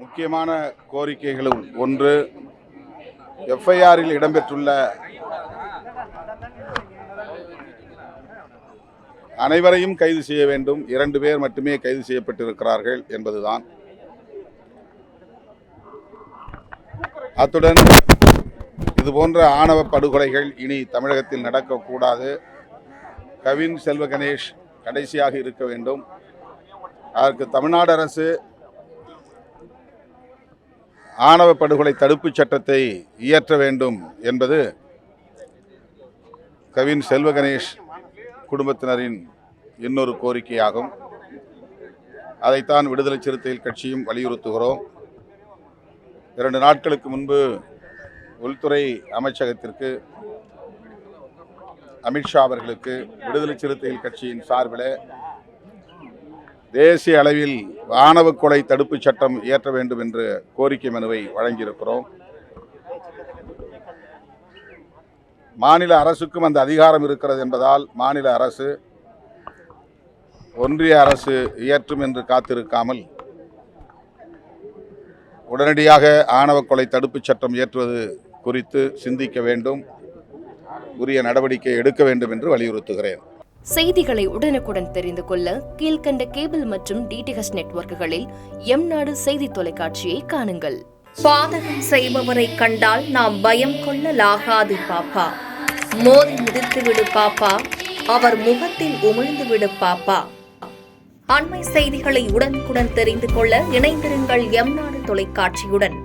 முக்கியமான கோரிக்கைகளும் ஒன்று, எஃப்ஐஆரில் இடம்பெற்றுள்ள அனைவரையும் கைது செய்ய வேண்டும். 2 பேர் மட்டுமே கைது செய்யப்பட்டிருக்கிறார்கள் என்பதுதான். அத்துடன் இதுபோன்ற ஆணவ படுகொலைகள் இனி தமிழகத்தில் நடக்கக்கூடாது. கவின் செல்வ கணேஷ் கடைசியாக இருக்க வேண்டும். அதற்கு தமிழ்நாடு அரசு ஆணவ படுகொலை தடுப்புச் சட்டத்தை இயற்ற வேண்டும் என்பது கவின் செல்வ கணேஷ் குடும்பத்தினரின் இன்னொரு கோரிக்கையாகும். அதைத்தான் விடுதலை சிறுத்தைகள் கட்சியும் வலியுறுத்துகிறோம். 2 நாட்களுக்கு முன்பு உள்துறை அமைச்சகத்திற்கு அமித்ஷா அவர்களுக்கு விடுதலை சிறுத்தைகள் கட்சியின் சார்பில் தேசிய அளவில் ஆணவ கொலை தடுப்புச் சட்டம் இயற்ற வேண்டும் என்று கோரிக்கை மனுவை வழங்கியிருக்கிறோம். மாநில அரசுக்கும் அந்த அதிகாரம் இருக்கிறது என்பதால் மாநில அரசு ஒன்றிய அரசு இயற்றும் என்று காத்திருக்காமல் உடனடியாக ஆணவ கொலை தடுப்புச் சட்டம் இயற்றுவது குறித்து சிந்திக்க வேண்டும், உரிய நடவடிக்கை எடுக்க வேண்டும் என்று வலியுறுத்துகிறேன். செய்திகளை உடனுக்குடன் தெரிந்து கொள்ள கீழ்கண்ட கேபிள் மற்றும் டிடிஎச் நெட்வொர்க்குகளில் எம்நாடு செய்தி தொலைக்காட்சியை காணுங்கள். பாதகம் செய்பவரை கண்டால் நாம் பயம் கொள்ளலாகாது பாப்பா. மோதி மிதித்து விடு பாப்பா, அவர் முகத்தில் உமிழ்ந்து விடு பாப்பா. அண்மை செய்திகளை உடனுக்குடன் தெரிந்து கொள்ள இணைந்திருங்கள் எம்நாடு தொலைக்காட்சியுடன்.